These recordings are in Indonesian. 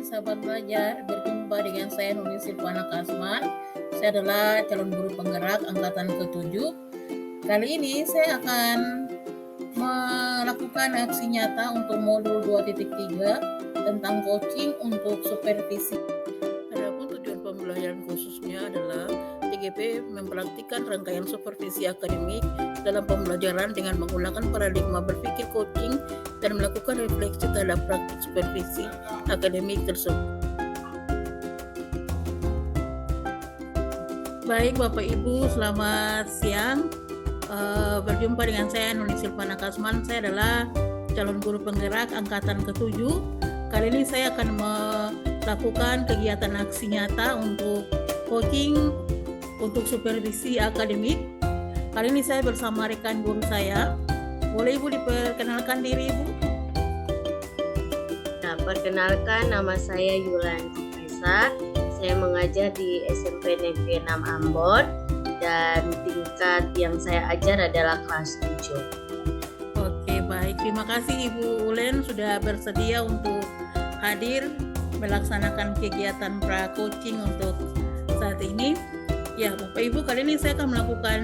sahabat belajar, berjumpa dengan saya Nuni Silvana Kasman. Saya adalah calon guru penggerak angkatan ke-7. Kali ini saya akan melakukan aksi nyata untuk modul 2.3 tentang coaching untuk supervisi. Adapun tujuan pembelajaran khususnya adalah TGP mempraktikkan rangkaian supervisi akademik dalam pembelajaran dengan menggunakan paradigma berpikir coaching dan melakukan refleksi terhadap praktik supervisi akademik tersebut. Baik Bapak Ibu, selamat siang. Berjumpa dengan saya Nuni Silvana Kasman. Saya adalah calon guru penggerak angkatan ke-7. Kali ini saya akan melakukan kegiatan aksi nyata untuk coaching untuk supervisi akademik. Kali ini saya bersama rekan guru saya. Boleh Ibu diperkenalkan diri Ibu? Nah, perkenalkan, nama saya Yulan Cipresa. Saya mengajar di SMP Negeri 6 Ambon dan tingkat yang saya ajar adalah kelas 7. Oke, baik. Terima kasih Ibu Ulen sudah bersedia untuk hadir melaksanakan kegiatan pra-coaching untuk saat ini. Ya, Bapak Ibu, kali ini saya akan melakukan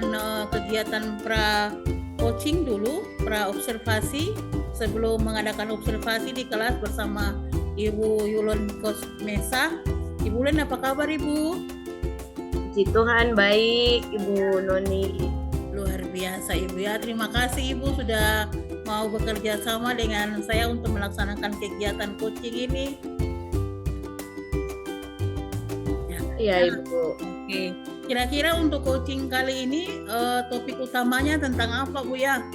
kegiatan pra-coaching dulu, pra-observasi sebelum mengadakan observasi di kelas bersama Ibu Yulon Kosmesa. Ibu Ulen, apa kabar Ibu? Puji Tuhan, baik Ibu Noni. Luar biasa Ibu ya. Terima kasih Ibu sudah mau bekerja sama dengan saya untuk melaksanakan kegiatan coaching ini. Iya Ibu. Oke. Kira-kira untuk coaching kali ini topik utamanya tentang apa Bu ya?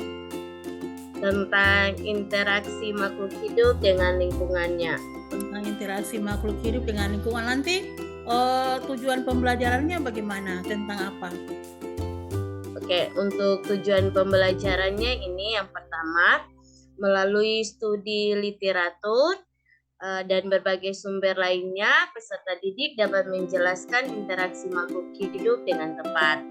Tentang interaksi makhluk hidup dengan lingkungannya. Tentang interaksi makhluk hidup dengan lingkungan. Nanti tujuan pembelajarannya bagaimana? Tentang apa? Oke, untuk tujuan pembelajarannya ini yang pertama, melalui studi literatur dan berbagai sumber lainnya, peserta didik dapat menjelaskan interaksi makhluk hidup dengan tepat.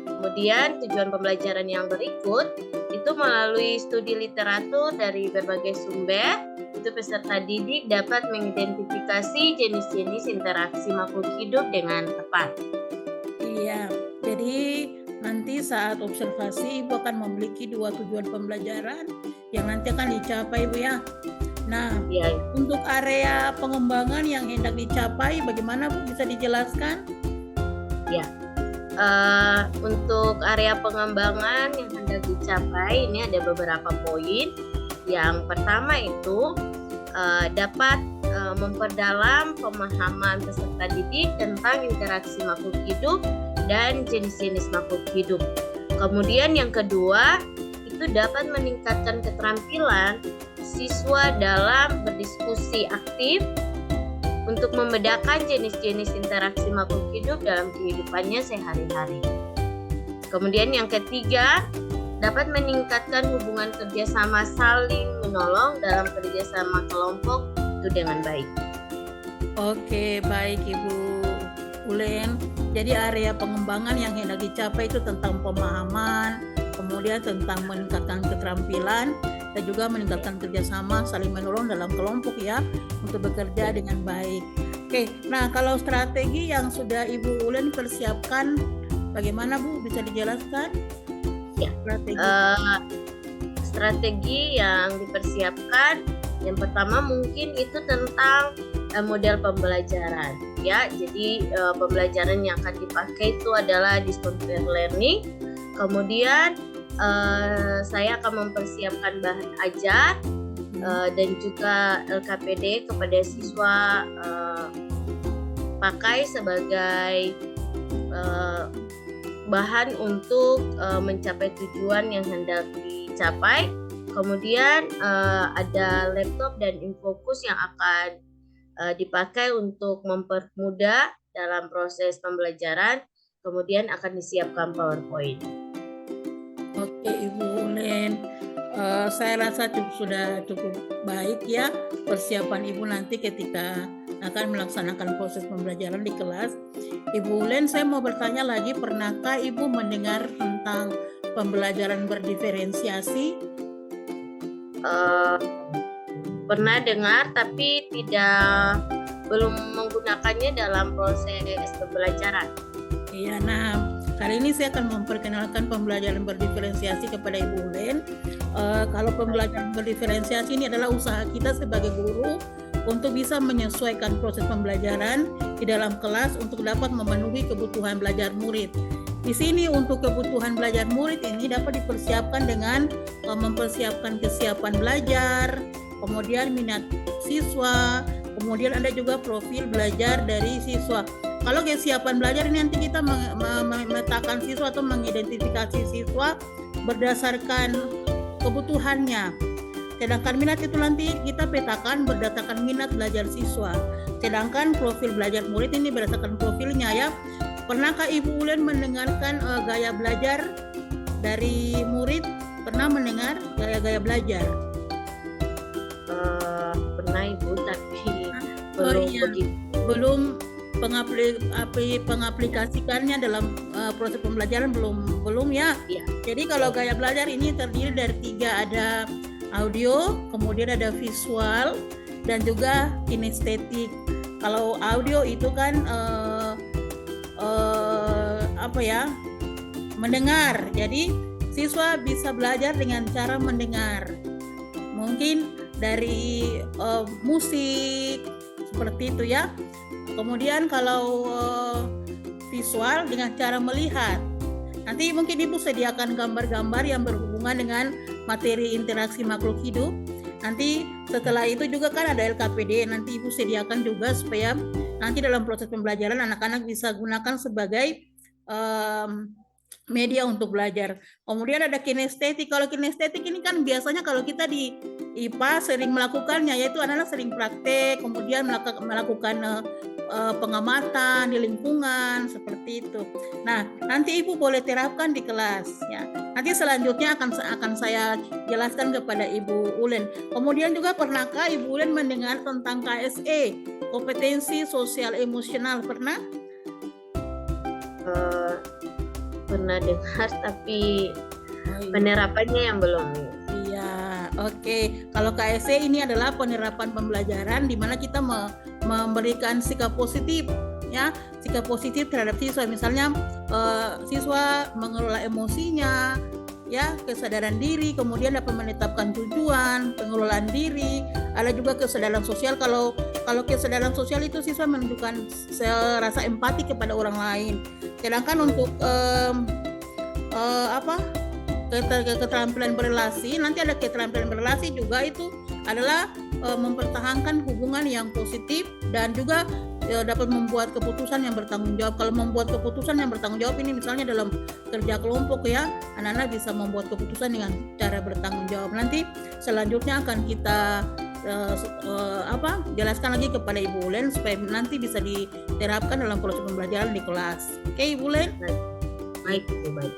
Kemudian tujuan pembelajaran yang berikut itu melalui studi literatur dari berbagai sumber, itu peserta didik dapat mengidentifikasi jenis-jenis interaksi makhluk hidup dengan tepat. Iya, jadi nanti saat observasi Ibu akan memiliki dua tujuan pembelajaran yang nanti akan dicapai Bu ya. Nah, Ya, untuk area pengembangan yang hendak dicapai bagaimana Bu, bisa dijelaskan? ya. Untuk area pengembangan yang hendak dicapai ini ada beberapa poin. Yang pertama itu dapat memperdalam pemahaman peserta didik tentang interaksi makhluk hidup dan jenis-jenis makhluk hidup. Kemudian yang kedua itu dapat meningkatkan keterampilan siswa dalam berdiskusi aktif untuk membedakan jenis-jenis interaksi makhluk hidup dalam kehidupannya sehari-hari. Kemudian yang ketiga, dapat meningkatkan hubungan kerjasama saling menolong dalam kerjasama kelompok itu dengan baik. Oke, baik Ibu Ulen. Jadi area pengembangan yang hendak dicapai itu tentang pemahaman, kemudian tentang meningkatkan keterampilan, dan juga meningkatkan kerjasama saling menolong dalam kelompok ya, untuk bekerja dengan baik. Oke, nah kalau strategi yang sudah Ibu Ulen persiapkan, bagaimana Bu? Bisa dijelaskan? Ya, strategi yang dipersiapkan, yang pertama mungkin itu tentang model pembelajaran ya. Jadi pembelajaran yang akan dipakai itu adalah distance learning. Kemudian saya akan mempersiapkan bahan ajar dan juga LKPD kepada siswa pakai sebagai bahan untuk mencapai tujuan yang hendak dicapai. Kemudian ada laptop dan infokus yang akan dipakai untuk mempermudah dalam proses pembelajaran. Kemudian akan disiapkan PowerPoint. Oke Ibu Ulen, saya rasa sudah cukup baik ya persiapan Ibu nanti ketika akan melaksanakan proses pembelajaran di kelas. Ibu Ulen, saya mau bertanya lagi, pernahkah Ibu mendengar tentang pembelajaran berdiferensiasi? pernah dengar tapi belum menggunakannya dalam proses pembelajaran. Iya, nah kali ini saya akan memperkenalkan pembelajaran berdiferensiasi kepada Ibu Ulen. Kalau pembelajaran berdiferensiasi ini adalah usaha kita sebagai guru untuk bisa menyesuaikan proses pembelajaran di dalam kelas untuk dapat memenuhi kebutuhan belajar murid. Di sini untuk kebutuhan belajar murid ini dapat dipersiapkan dengan mempersiapkan kesiapan belajar, kemudian minat siswa, kemudian ada juga profil belajar dari siswa. Kalau kesiapan belajar ini nanti kita memetakan siswa atau mengidentifikasi siswa berdasarkan kebutuhannya. Sedangkan minat itu nanti kita petakan berdasarkan minat belajar siswa. Sedangkan profil belajar murid ini berdasarkan profilnya ya. Pernahkah Ibu Ulen mendengarkan gaya belajar dari murid? Pernah mendengar gaya-gaya belajar? Pernah Ibu, tapi belum pengaplikasikannya dalam proses pembelajaran belum ya. Iya. Jadi kalau gaya belajar ini terdiri dari 3, ada audio, kemudian ada visual, dan juga kinestetik. Kalau audio itu kan mendengar. Jadi siswa bisa belajar dengan cara mendengar. Mungkin dari musik seperti itu ya. Kemudian kalau visual dengan cara melihat. Nanti mungkin Ibu sediakan gambar-gambar yang berhubungan dengan materi interaksi makhluk hidup. Nanti setelah itu juga kan ada LKPD, nanti Ibu sediakan juga supaya nanti dalam proses pembelajaran anak-anak bisa gunakan sebagai media untuk belajar. Kemudian ada kinestetik. Kalau kinestetik ini kan biasanya kalau kita di IPA sering melakukannya, yaitu anak-anak sering praktek, kemudian melakukan pengamatan di lingkungan seperti itu. Nah, nanti Ibu boleh terapkan di kelas ya. Nanti selanjutnya akan saya jelaskan kepada Ibu Ulen. Kemudian juga pernahkah Ibu Ulen mendengar tentang KSE, kompetensi sosial emosional? Pernah? Pernah dengar tapi penerapannya yang belum. Iya, oke. Kalau KSE ini adalah penerapan pembelajaran di mana kita memberikan sikap positif ya, sikap positif terhadap siswa. Misalnya siswa mengelola emosinya ya, kesadaran diri, kemudian dapat menetapkan tujuan, pengelolaan diri, ada juga kesadaran sosial. Kalau kesadaran sosial itu siswa menunjukkan rasa empati kepada orang lain. Sedangkan untuk keterampilan berrelasi, nanti ada keterampilan berrelasi juga, itu adalah mempertahankan hubungan yang positif dan juga dapat membuat keputusan yang bertanggung jawab. Kalau membuat keputusan yang bertanggung jawab ini misalnya dalam kerja kelompok ya, anak-anak bisa membuat keputusan dengan cara bertanggung jawab. Nanti selanjutnya akan kita jelaskan lagi kepada Ibu Ulen supaya nanti bisa diterapkan dalam proses pembelajaran di kelas. Oke, Ibu Ulen? Baik, Ibu, baik.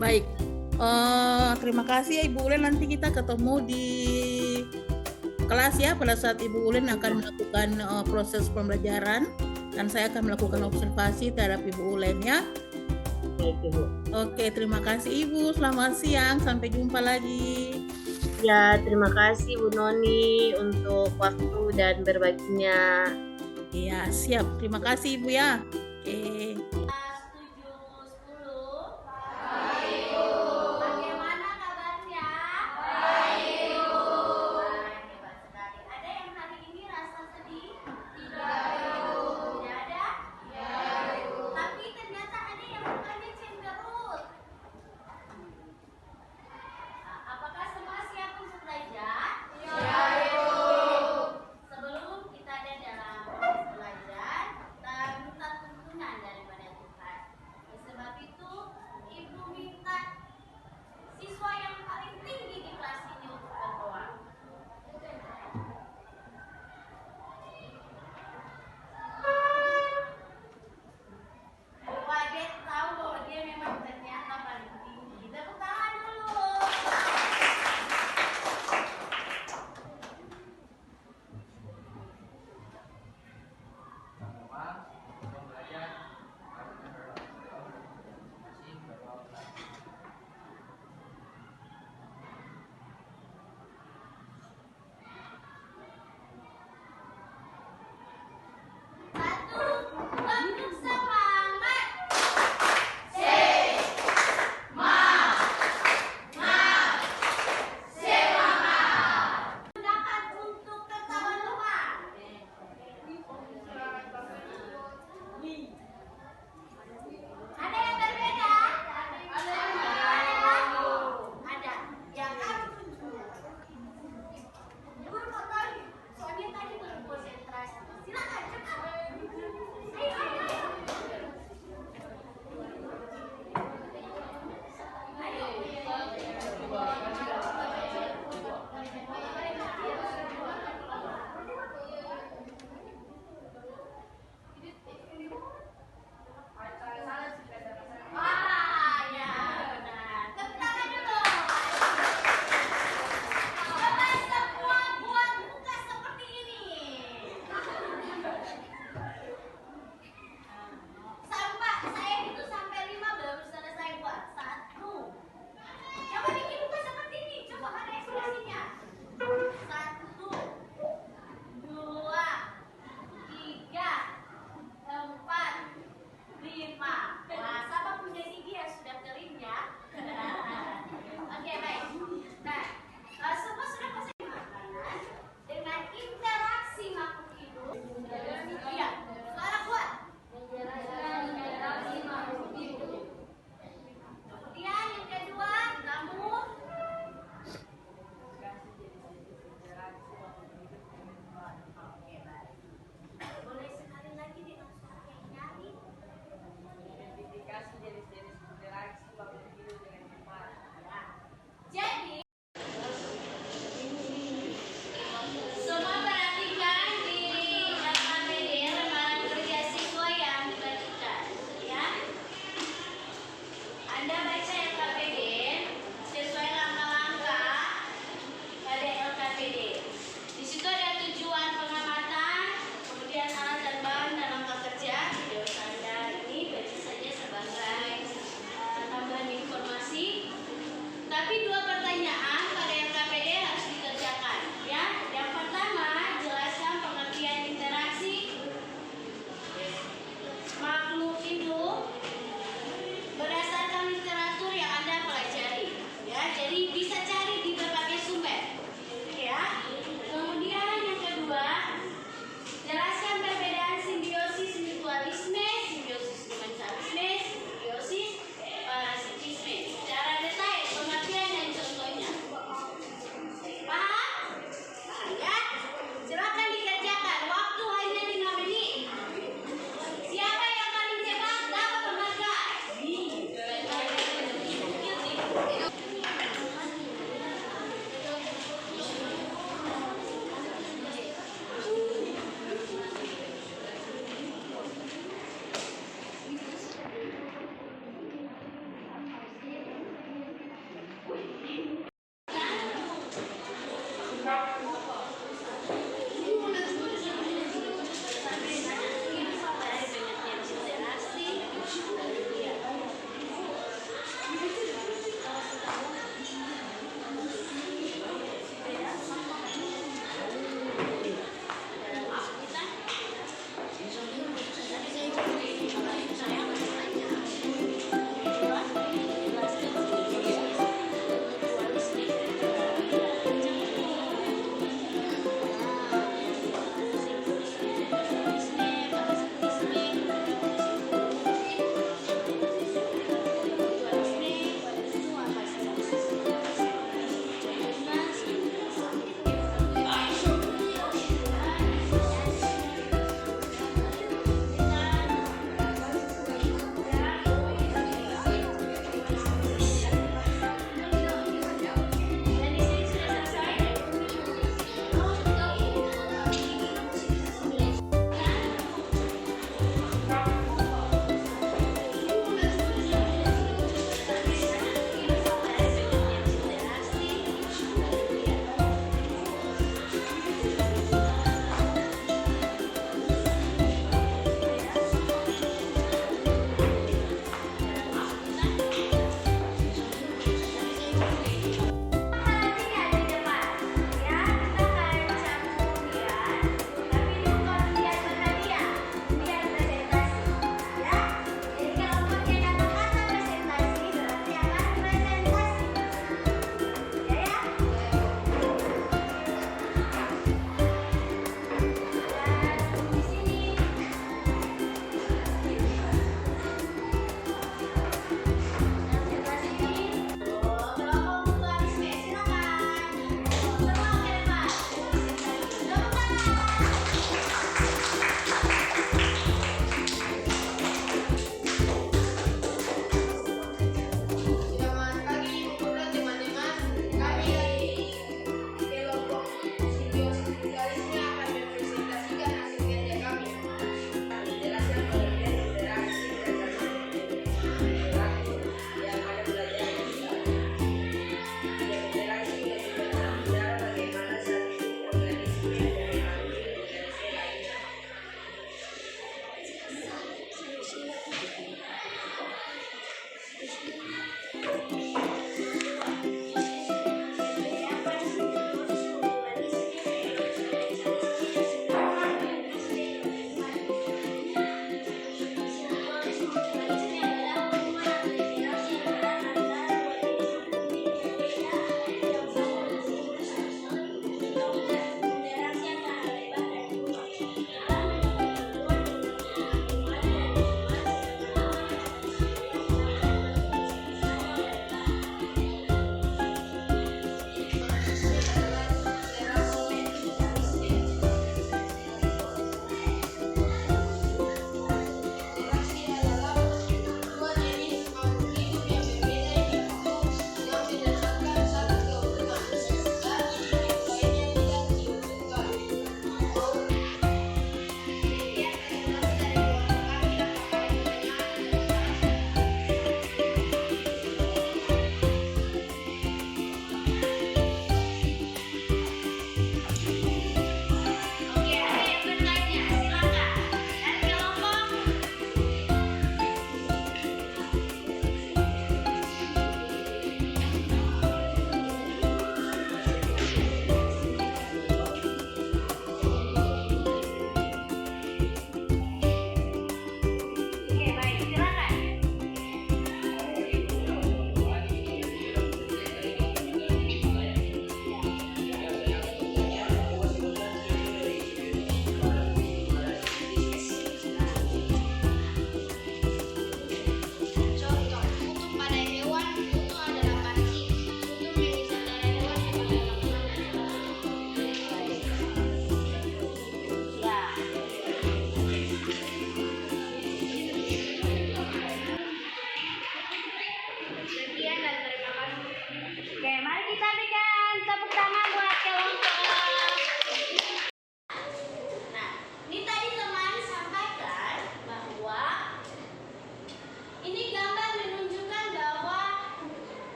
Baik. Terima kasih ya Ibu Ulen, nanti kita ketemu di kelas ya pada saat Ibu Ulen akan melakukan proses pembelajaran dan saya akan melakukan observasi terhadap Ibu Ulen ya. Baik, Ibu. Oke, terima kasih Ibu. Selamat siang, sampai jumpa lagi. Ya, terima kasih Bu Noni untuk waktu dan berbaginya. Iya, siap. Terima kasih Ibu ya. Oke.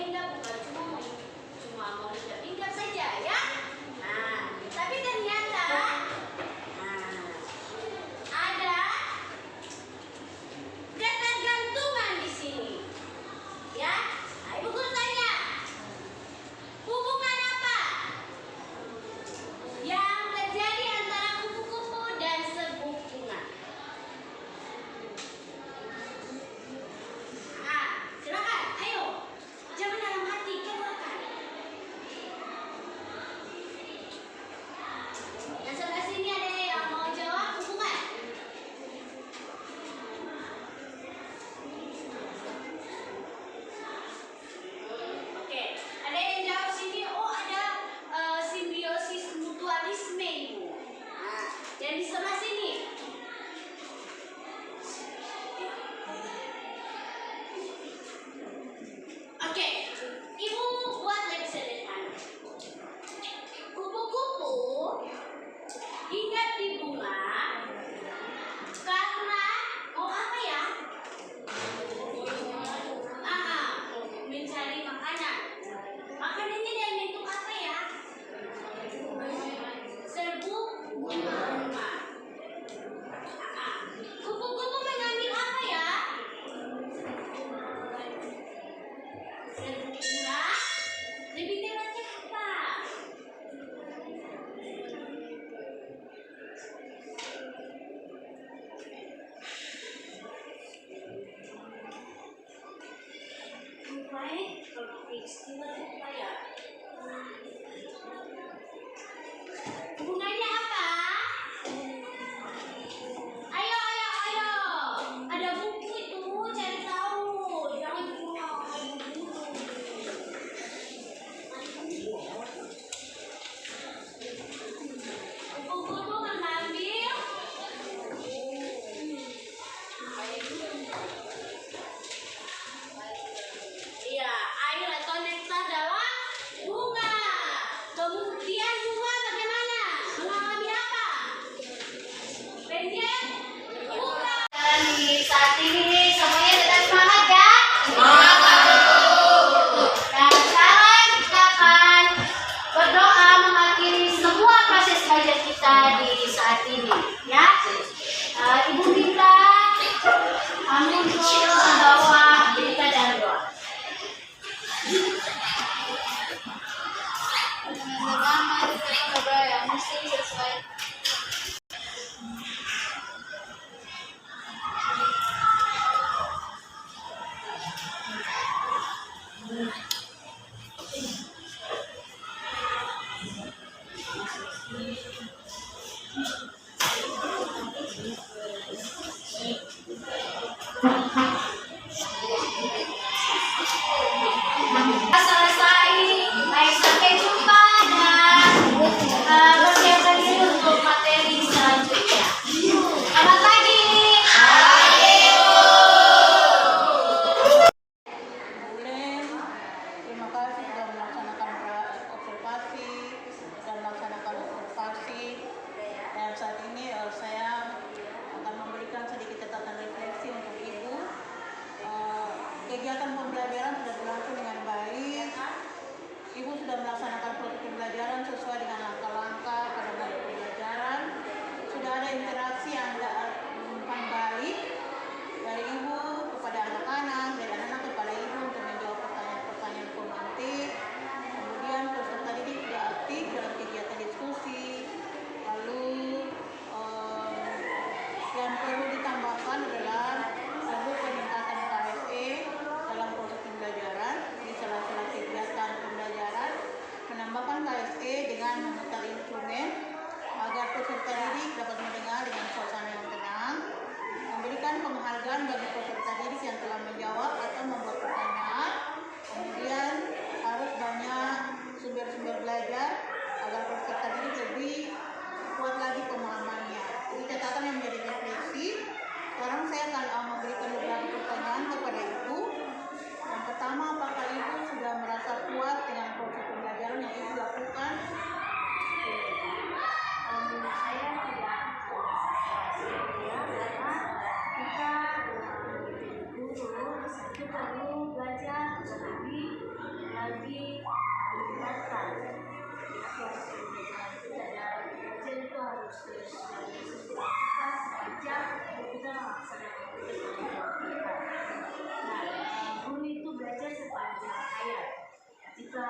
Enda bukan cuma mau hinggap saja ya. Nah, tapi ternyata ada ketergantungan di sini. Ya, Ibu guru tanya, hubungan apa yang terjadi antara kupu-kupu dan serbuk bunga? Silakan, ayo. Jangan dalam hati, keluarkan. Yang sebelah sini ada yang mau jawab hubungan? Oke, ada yang jawab sini. Oh, ada simbiosis mutualisme, Ibu. Yang di sebelah sini. Oke, Ibu buat lebih sederhana. Kupu-kupu hinggap di bunga karena mau apa ya? Mencari makanan. Makanannya dari bentuk apa ya? Serbuk bunga. Kupu-kupu mengambil apa ya? Serbuk bunga. Lebih tepatnya apa? Baik, istilah apa ya? Hubungannya apa? Ayo. Ada buku itu, cari tahu. Jangan cuma kupu-kupu mengambil air atau nektar dalam bunga. Kemudian bunga bagaimana? Mengalami apa? Pendiam bunga. Di saat ini semuanya tetap semangat ya? Semangat. Dan sekarang kita akan berdoa mengakhiri semua proses belajar kita di saat ini ya. Ibu minta kami untuk membawa berita dan doa. Selesai, baik sampai jumpa dan bersiapkan diri untuk materi selanjutnya. Selamat pagi. Terima kasih sudah melaksanakan observasi dan melaksanakan observasi. Dan saat ini saya akan memberikan sedikit catatan refleksi untuk Ibu. Kegiatan pembelajaran sudah berlangsung dengan baik.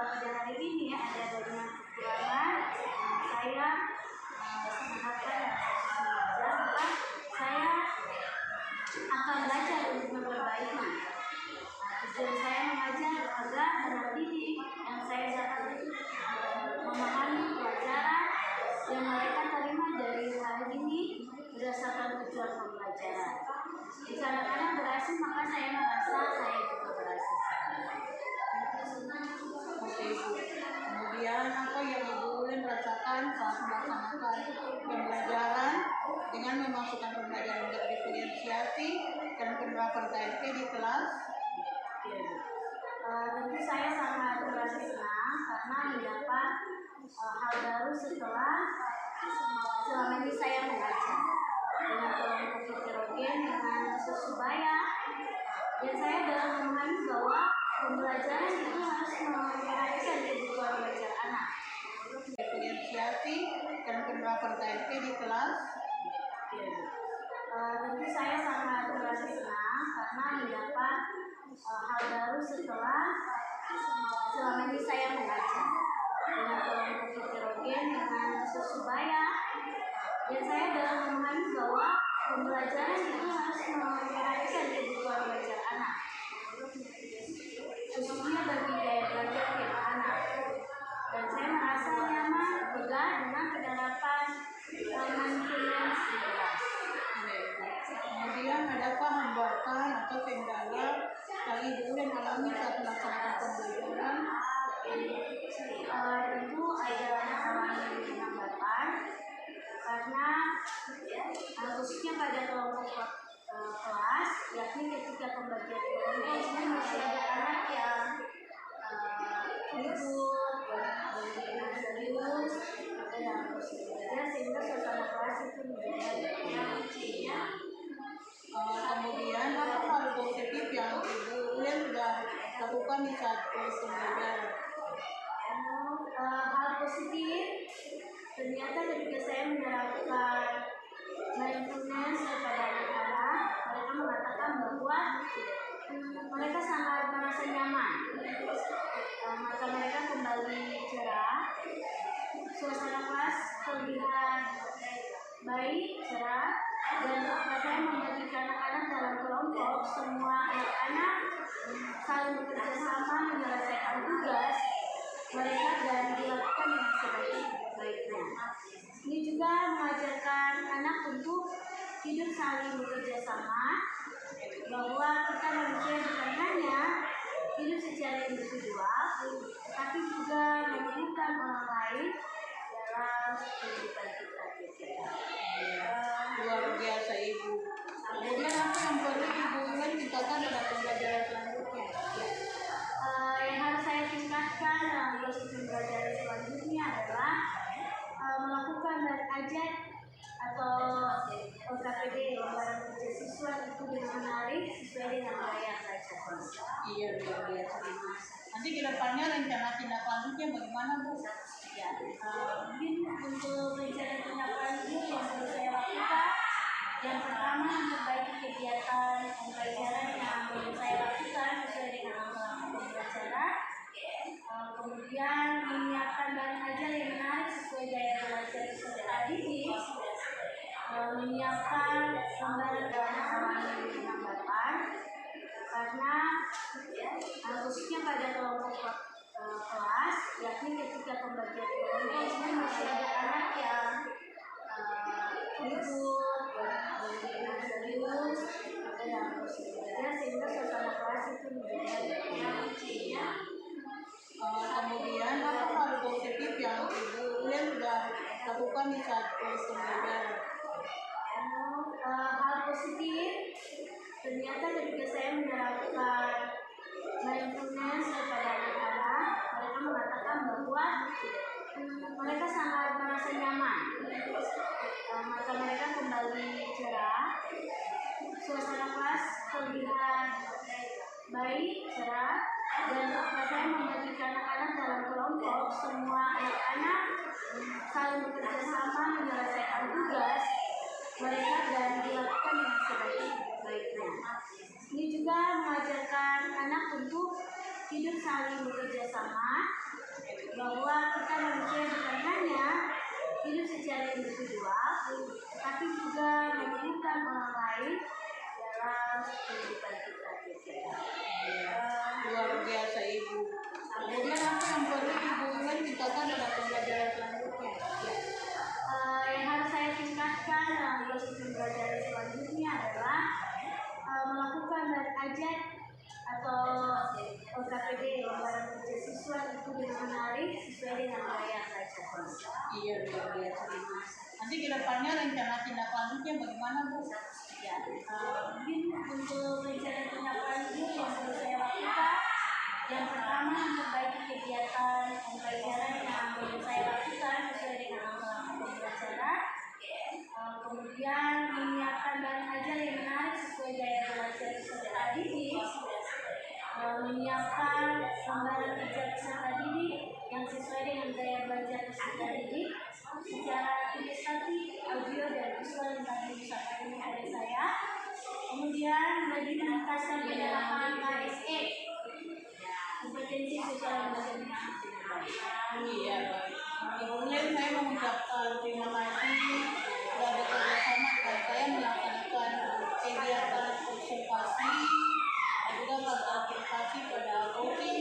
pada hari ini ada banyak kekurangan. Saya mengharapkan maka saya akan belajar untuk memperbaiki. Tujuan saya mengajar agar anak didik yang saya dapat memahami pelajaran yang mereka terima dari hari ini berdasarkan tujuan pembelajaran. Jika anak-anak berhasil, maka saya merasa saya juga berhasil. Oke Ibu. Kemudian apa yang Ibu Ulen rasakan saat melaksanakan pembelajaran dengan memasukkan pembelajaran berdiferensiasi dan penerapan KLP di kelas? Tentu saya sangat merasa senang karena mendapat hal baru setelah selama ini saya mengajar dengan kelompok heterogen dengan sesuai dan saya dalam memahami bahwa pembelajaran itu harus memperhatikan kebutuhan belajar anak. Diferensiasi dan penerapan KLP di kelas? Tentu saya sangat merasa senang karena mendapat hal baru setelah selama ini saya mengajar dengan kelompok heterogen dengan sesuai dan saya dalam memahami bahwa pembelajaran itu harus memperhatikan kebutuhan belajar anak, khususnya bagi gaya belajar tiap anak. Dan saya merasa nyaman juga dengan penerapan mindfulness di kelas. Kemudian adakah hambatan atau kendala yang Ibu Ulen alami saat melaksanakan pembelajaran? Tentu ada mengalami hambatan karena khususnya pada kelompok kelas, yakni ketika pembagian kelompok ini masih ada anak yang ribut, serius, dan harus belajar sehingga suasana kelas itu menjadi Kemudian apa hal positif yang Ibu Ulen sudah lakukan di saat pembelajaran? Hal positif ternyata ketika saya menerapkan mindfulness kepada anak-anak, mereka mengatakan bahwa mereka sangat merasa nyaman, mata mereka kembali cerah, suasana kelas terlihat baik, cerah, dan saya membagi anak-anak dalam kelompok. Semua anak-anak saling bekerja sama menyelesaikan tugas mereka dan dilakukan dengan sebaik-baiknya. Ini juga mengajarkan anak untuk hidup saling bekerja sama, bahwa kita manusia bukan hanya hidup secara individual, tapi juga memerlukan orang lain dalam kehidupan kita. Luar biasa Ibu. Kemudian apa yang perlu Ibu Ulen tingkatkan pada pembelajaran selanjutnya? Yang harus saya tingkatkan dalam proses pembelajaran selanjutnya adalah melakukan dan ajar atau LKPD, lembaran kerja siswa, itu dengan menarik sesuai dengan gaya belajar. Iya, luar biasa Ibu. Nanti ke depannya rencana tindak lanjutnya bagaimana Bu? Ya, mungkin untuk rencana tindak lanjut yang perlu saya lakukan, yang pertama memperbaiki kegiatan pembelajaran yang perlu saya lakukan sesuai dengan pembelajaran. Kemudian menyiapkan bahan ajar yang menarik sesuai gaya belajar peserta didik. Menyiapkan lembaran hambatan karena khususnya pada kelompok kelas, yakni ketika pembagian kelompok ini masih ada anak yang ribut, serius, dan harus belajar sehingga suasana kelas itu menjadi Kemudian apa hal positif yang Ibu Ulen sudah lakukan di saat pembelajaran? Hal positif ternyata ketika saya menerapkan mindfulness kepada anak-anak, mereka mengatakan bahwa mereka sangat merasa nyaman, mata mereka kembali cerah, suasana kelas terlihat baik, cerah, dan saya membagi anak-anak dalam kelompok. Semua anak-anak saling bekerja sama menyelesaikan tugas mereka dan dilakukan dengan sebaik-baiknya. Ini juga mengajarkan anak untuk hidup saling bekerja sama, bahwa kita manusia bukan hanya hidup secara individual, tetapi juga memerlukan orang lain dalam kehidupan kita. Luar biasa Ibu. Kemudian apa yang perlu Ibu Ulen tingkatkan pada pembelajaran selanjutnya? Yang harus saya tingkatkan dalam proses pembelajaran selanjutnya adalah melakukan belajar atau OKPD, lembaran kerja siswa, itu dengan menarik sesuai dengan gaya belajar. Iya, luar biasa Ibu. Nanti ke depannya rencana tindak lanjutnya bagaimana Bu? Ya, mungkin untuk rencana tindak lanjut yang harus saya lakukan, yang pertama memperbaiki kegiatan pembelajaran yang perlu saya lakukan sesuai dengan langkah-langkah pembelajaran. Kemudian menyiapkan bahan ajar yang menarik sesuai gaya belajar peserta didik. Menyiapkan lembaran kerja peserta didik yang sesuai dengan gaya belajar peserta didik secara ilustratif, audio dan visual yang tadi disampaikan oleh saya. Kemudian bagi meningkatkan pendalaman KSE, kompetensi sosial emosional. Iya, baik. Ibu Ulen, saya mengucapkan terima kasih sudah bekerja sama dengan saya melaksanakan kegiatan observasi dan juga partisipasi pada coaching